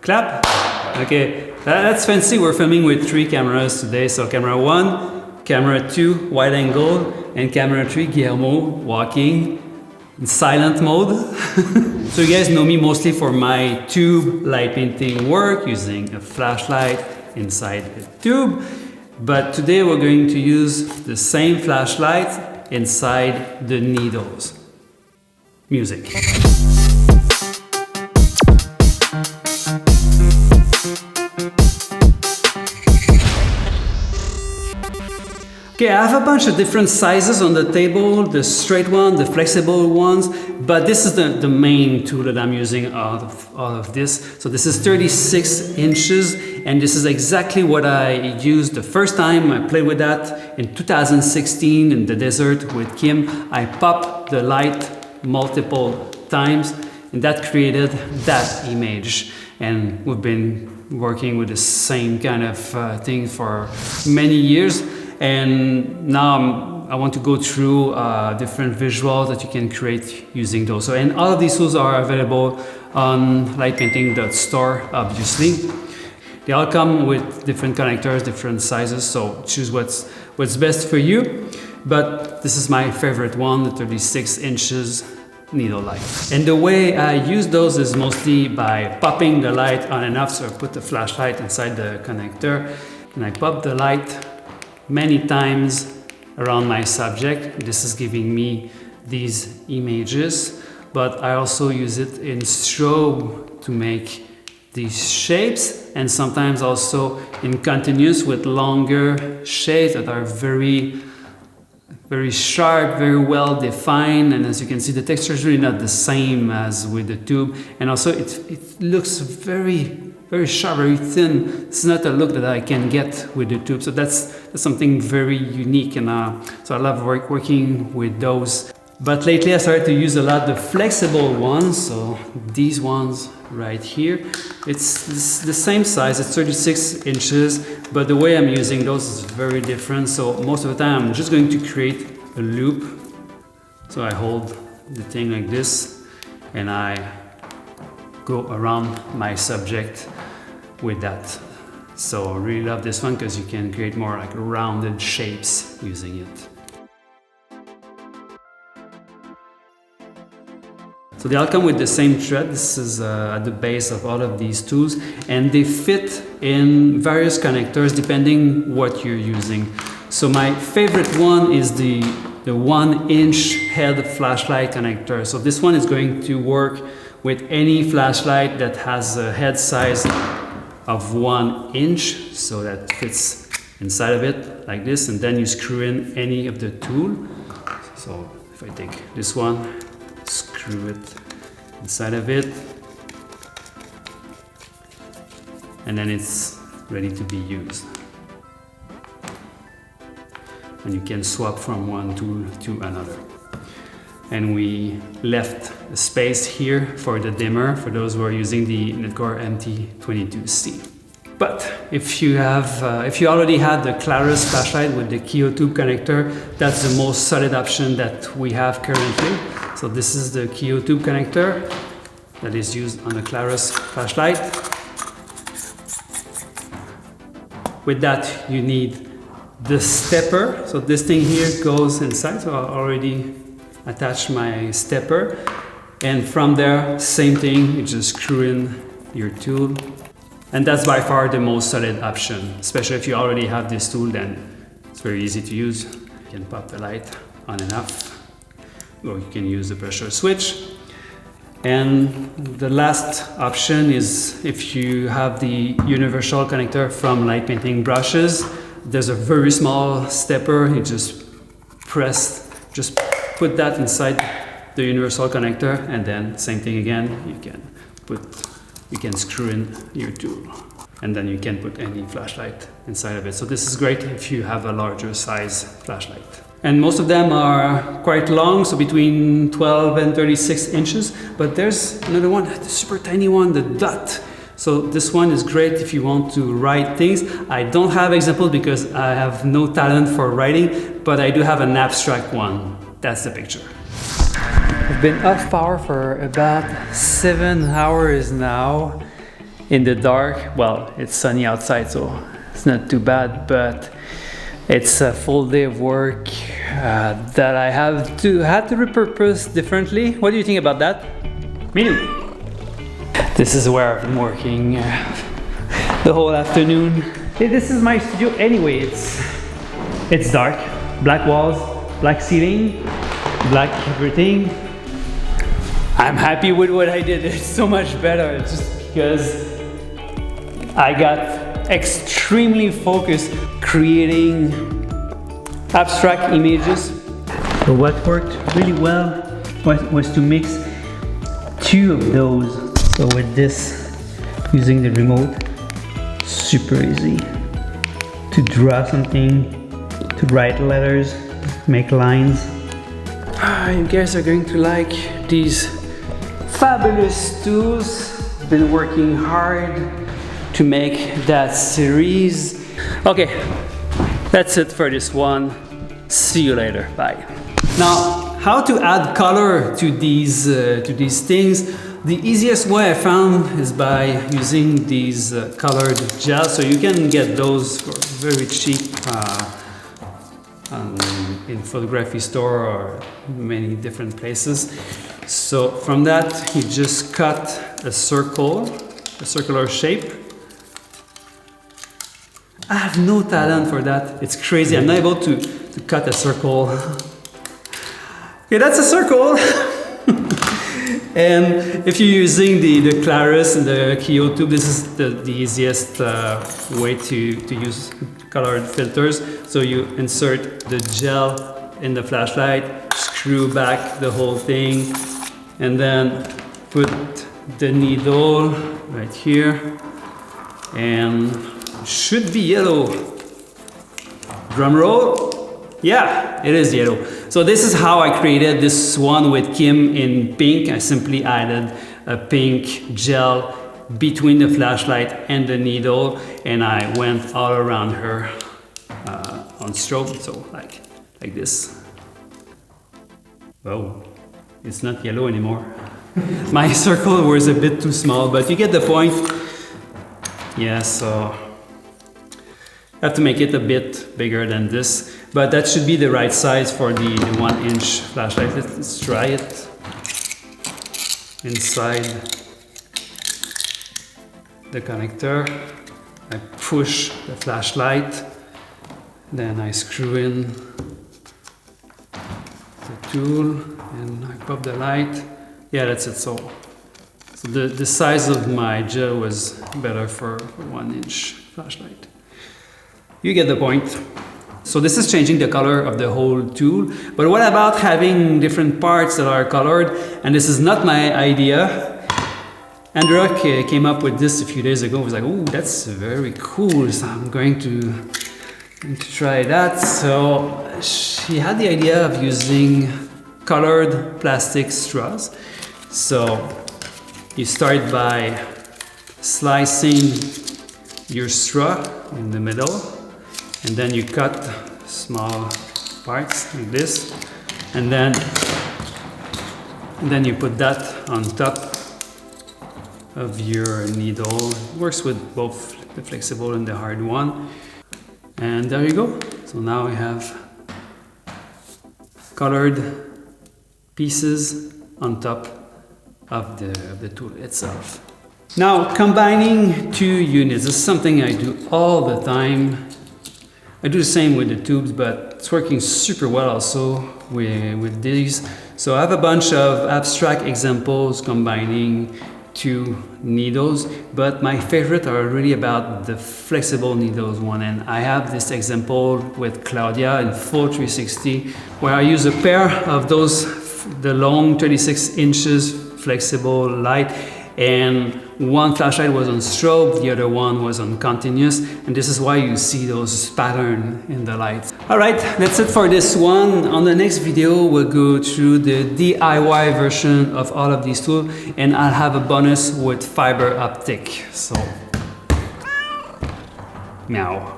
Clap? Okay, that's fancy. We're filming with 3 cameras today. So camera 1, camera 2, wide angle, and camera 3, Guillermo walking in silent mode. So you guys know me mostly for my tube light painting work using a flashlight inside a tube. But today we're going to use the same flashlight inside the needles. Music. Okay, I have a bunch of different sizes on the table, the straight one, the flexible ones, but this is the main tool that I'm using out of this. So this is 36 inches, and this is exactly what I used the first time I played with that in 2016 in the desert with Kim. I popped the light multiple times, and that created that image. And we've been working with the same kind of thing for many years. And now I want to go through different visuals that you can create using those. And all of these tools are available on lightpainting.store, obviously. They all come with different connectors, different sizes, so choose what's best for you. But this is my favorite one, the 36 inches needle light. And the way I use those is mostly by popping the light on and off. So I put the flashlight inside the connector and I pop the light many times around my subject. This is giving me these images, but I also use it in strobe to make these shapes, and sometimes also in continuous with longer shapes that are very sharp, very well defined. And as you can see, the texture is really not the same as with the tube, and also it looks very sharp, very thin. It's not a look that I can get with the tube. So that's something very unique, and so I love working with those. But lately I started to use a lot the flexible ones, so these ones right here. It's the same size, it's 36 inches, but the way I'm using those is very different. So most of the time I'm just going to create a loop. So I hold the thing like this, and I go around my subject with that. So I really love this one because you can create more like rounded shapes using it. So they all come with the same thread. This is at the base of all of these tools, and they fit in various connectors depending what you're using. So my favorite one is the 1-inch head flashlight connector. So this one is going to work with any flashlight that has a head size of 1 inch, so that fits inside of it like this, and then you screw in any of the tool. So if I take this one, screw it inside of it, and then it's ready to be used. And you can swap from one tool to another. And we left a space here for the dimmer for those who are using the Netcore MT22C. But if you already had the Clarus flashlight with the Keo tube connector, that's the most solid option that we have currently. So this is the Keo tube connector that is used on the Clarus flashlight. With that, you need the stepper. So this thing here goes inside. So I already attach my stepper, and from there, same thing, you just screw in your tool, and that's by far the most solid option. Especially if you already have this tool, then it's very easy to use. You can pop the light on and off, or you can use the pressure switch. And the last option is if you have the universal connector from Light Painting Brushes. There's a very small stepper. You just put that inside the universal connector, and then same thing again, you can screw in your tool, and then you can put any flashlight inside of it. So this is great if you have a larger size flashlight. And most of them are quite long, so between 12 and 36 inches, but there's another one, the super tiny one, the dot. So this one is great if you want to write things. I don't have examples because I have no talent for writing, but I do have an abstract one. That's the picture. I've been up far for about 7 hours now, in the dark. Well, it's sunny outside, so it's not too bad, but it's a full day of work that I had to repurpose differently. What do you think about that? Me too. This is where I've been working the whole afternoon. Hey, this is my studio anyway. It's dark, black walls, black ceiling, black everything. I'm happy with what I did. It's so much better just because I got extremely focused creating abstract images. So what worked really well was to mix two of those. So with this, using the remote, super easy to draw something, to write letters, make lines. You guys are going to like these fabulous tools. Been working hard to make that series. Okay, that's it for this one. See you later. Bye. Now, how to add color to these things? The easiest way I found is by using these colored gels. So you can get those for very cheap in photography store or many different places. So from that, you just cut a circular shape. I have no talent for that. It's crazy. I'm not able to cut a circle. Okay, that's a circle. And if you're using the Claris and the Kio tube, this is the easiest way to use colored filters. So you insert the gel in the flashlight, screw back the whole thing, and then put the needle right here, and should be yellow. Drum roll. Yeah, it is yellow. So this is how I created this one with Kim in pink. I simply added a pink gel between the flashlight and the needle, and I went all around her on strobe, so like this. Oh, it's not yellow anymore. My circle was a bit too small, but you get the point. Yeah, so I have to make it a bit bigger than this, but that should be the right size for the 1-inch flashlight. Let's try it. Inside the connector, I push the flashlight, then I screw in the tool and I pop the light. Yeah, that's it. So the size of my gel was better for a 1-inch flashlight. You get the point. So this is changing the color of the whole tool. But what about having different parts that are colored? And this is not my idea. Andrea came up with this a few days ago. I was like, oh, that's very cool. So I'm going to try that. So she had the idea of using colored plastic straws. So you start by slicing your straw in the middle, and then you cut small parts like this, and then you put that on top of your needle. It works with both the flexible and the hard one. And there you go. So now we have colored pieces on top of the tool itself. Now, combining two units is something I do all the time. I do the same with the tubes, but it's working super well also with these. So I have a bunch of abstract examples combining two needles, but my favorite are really about the flexible needles one. And I have this example with Claudia in full 360, where I use a pair of those, the long 36 inches flexible light, and one flashlight was on strobe, the other one was on continuous, and this is why you see those patterns in the lights. Alright, that's it for this one. On the next video, we'll go through the DIY version of all of these tools, and I'll have a bonus with fiber optic. So, meow.